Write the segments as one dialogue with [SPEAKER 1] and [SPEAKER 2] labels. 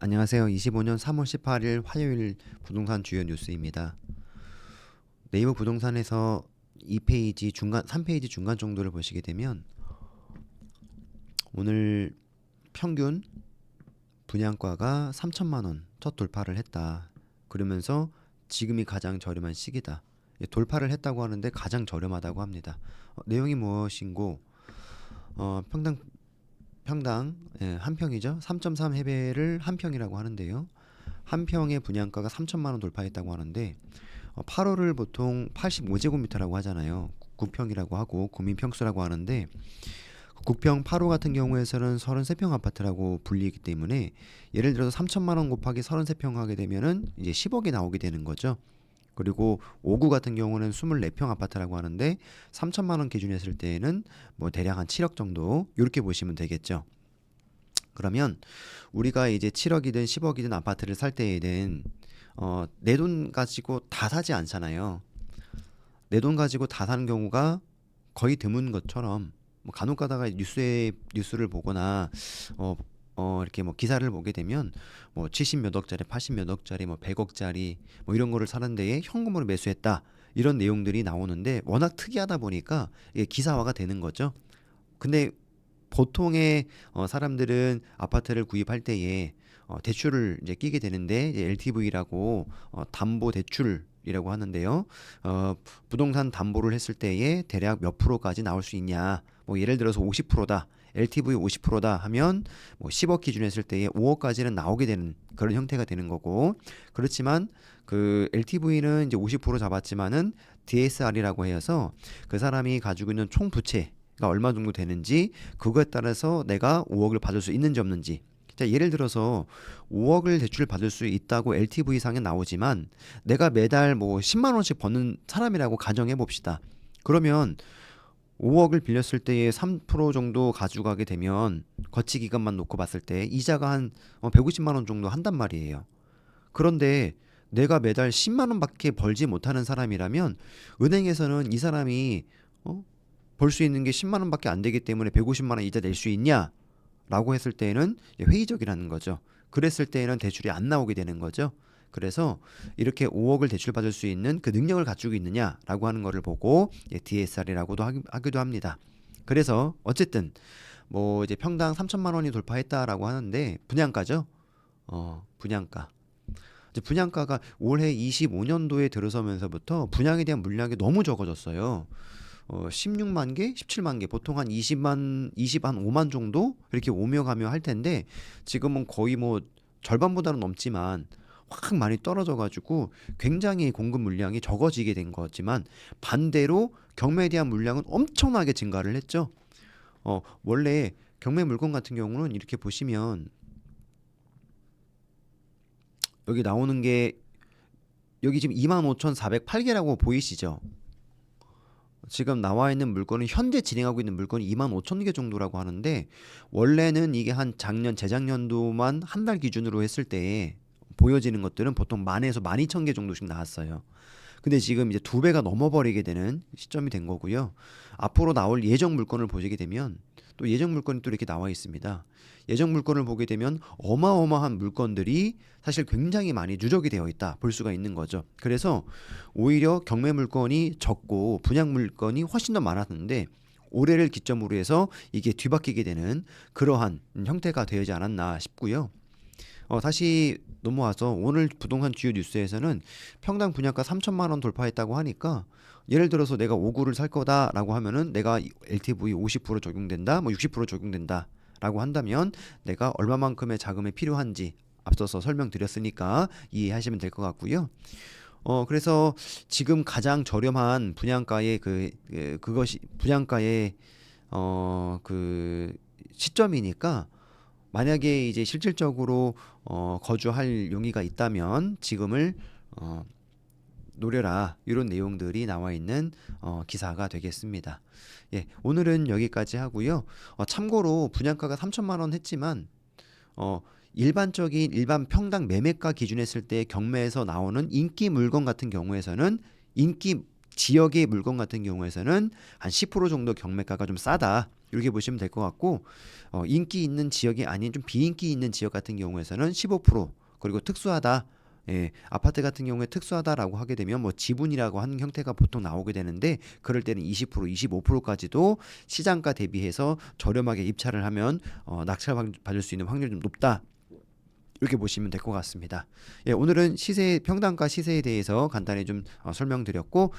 [SPEAKER 1] 안녕하세요. 25년 3월 18일 화요일 부동산 주요 뉴스입니다. 네이버 부동산에서 2페이지 중간, 3페이지 중간 정도를 보시게 되면 오늘 평균 분양가가 3천만 원 첫 돌파를 했다. 그러면서 지금이 가장 저렴한 시기다. 돌파를 했다고 하는데 가장 저렴하다고 합니다. 내용이 무엇인고 평당 한 평이죠. 3.3 해배를 한 평이라고 하는데요. 한 평의 분양가가 3천만 원 돌파했다고 하는데 8호를 보통 85제곱미터라고 하잖아요. 국평이라고 하고 국민평수라고 하는데 국평 8호 같은 경우에서는 33평 아파트라고 불리기 때문에 예를 들어서 3천만 원 곱하기 33평 하게 되면은 이제 10억이 나오게 되는 거죠. 그리고 5구 같은 경우는 24평 아파트라고 하는데 3천만 원 기준 했을 때에는 뭐 대략 한 7억 정도 이렇게 보시면 되겠죠. 그러면 우리가 이제 7억이든 10억이든 아파트를 살 때에는 내 돈 가지고 다 사지 않잖아요. 내 돈 가지고 다 사는 경우가 거의 드문 것처럼 뭐 간혹 가다가 뉴스를 보거나 어, 이렇게 뭐 기사를 보게 되면 뭐 70 몇 억짜리, 80 몇 억짜리, 뭐 100억짜리 뭐 이런 거를 사는 데에 현금으로 매수했다. 이런 내용들이 나오는데 워낙 특이하다 보니까 이게 기사화가 되는 거죠. 근데 보통의 사람들은 아파트를 구입할 때에 대출을 이제 끼게 되는데 이제 LTV라고 담보 대출이라고 하는데요. 부동산 담보를 했을 때에 대략 몇 프로까지 나올 수 있냐? 뭐 예를 들어서 50%다. LTV 50%다 하면 뭐 10억 기준 했을 때에 5억까지는 나오게 되는 그런 형태가 되는 거고 그렇지만 그 LTV는 이제 50% 잡았지만은 DSR이라고 해서 그 사람이 가지고 있는 총 부채가 얼마 정도 되는지 그거에 따라서 내가 5억을 받을 수 있는지 없는지 자, 예를 들어서 5억을 대출 받을 수 있다고 LTV 상에 나오지만 내가 매달 뭐 10만 원씩 버는 사람이라고 가정해 봅시다. 그러면 5억을 빌렸을 때에 3% 정도 가져가게 되면 거치 기간만 놓고 봤을 때 이자가 한 150만 원 정도 한단 말이에요. 그런데 내가 매달 10만 원밖에 벌지 못하는 사람이라면 은행에서는 이 사람이 벌 수 있는 게 10만 원밖에 안 되기 때문에 150만 원 이자 낼 수 있냐? 라고 했을 때에는 회의적이라는 거죠. 그랬을 때에는 대출이 안 나오게 되는 거죠. 그래서 이렇게 5억을 대출받을 수 있는 그 능력을 갖추고 있느냐라고 하는 거를 보고 DSR이라고도 하기도 합니다. 그래서 어쨌든 뭐 이제 평당 3천만 원이 돌파했다라고 하는데 분양가죠. 분양가. 이제 분양가가 올해 25년도에 들어서면서부터 분양에 대한 물량이 너무 적어졌어요. 16만 개, 17만 개, 보통 한 20한 5만 정도 이렇게 오며 가며 할 텐데 지금은 거의 뭐 절반보다는 넘지만 확 많이 떨어져 가지고 굉장히 공급 물량이 적어지게 된 거지만 반대로 경매에 대한 물량은 엄청나게 증가를 했죠. 원래 경매 물건 같은 경우는 이렇게 보시면 여기 나오는 게 여기 지금 25,408개라고 보이시죠? 지금 나와 있는 물건은 현재 진행하고 있는 물건이 2만 5천 개 정도라고 하는데 원래는 이게 한 작년 재작년도만 한 달 기준으로 했을 때 보여지는 것들은 보통 만에서 12,000개 정도씩 나왔어요. 근데 지금 이제 두 배가 넘어버리게 되는 시점이 된 거고요. 앞으로 나올 예정 물건을 보시게 되면 또 예정 물건이 또 이렇게 나와 있습니다. 예정 물건을 보게 되면 어마어마한 물건들이 사실 굉장히 많이 누적이 되어 있다 볼 수가 있는 거죠. 그래서 오히려 경매 물건이 적고 분양 물건이 훨씬 더 많았는데 올해를 기점으로 해서 이게 뒤바뀌게 되는 그러한 형태가 되지 않았나 싶고요. 다시 넘어와서 오늘 부동산 주요 뉴스에서는 평당 분양가 3천만 원 돌파했다고 하니까 예를 들어서 내가 5구를 살 거다라고 하면은 내가 LTV 50% 적용된다, 뭐 60% 적용된다라고 한다면 내가 얼마만큼의 자금이 필요한지 앞서서 설명드렸으니까 이해하시면 될 것 같고요. 그래서 지금 가장 저렴한 분양가의 그것이 분양가의 그 시점이니까 만약에 이제 실질적으로 거주할 용의가 있다면 지금을 어, 노려라 이런 내용들이 나와 있는 기사가 되겠습니다. 예, 오늘은 여기까지 하고요. 참고로 분양가가 3천만 원 했지만 어, 일반적인 일반 평당 매매가 기준 했을 때 경매에서 나오는 인기 물건 같은 경우에서는 인기 지역의 물건 같은 경우에서는 한 10% 정도 경매가가 좀 싸다. 이렇게 보시면 될 것 같고 인기 있는 지역이 아닌 좀 비인기 있는 지역 같은 경우에서는 15% 그리고 특수하다. 예, 아파트 같은 경우에 특수하다라고 하게 되면 뭐 지분이라고 하는 형태가 보통 나오게 되는데 그럴 때는 20%, 25%까지도 시장가 대비해서 저렴하게 입찰을 하면 받을 수 있는 확률이 좀 높다. 이렇게 보시면 될 것 같습니다. 예, 오늘은 시세 평당가 시세에 대해서 간단히 좀 설명드렸고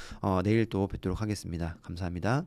[SPEAKER 1] 내일 또 뵙도록 하겠습니다. 감사합니다.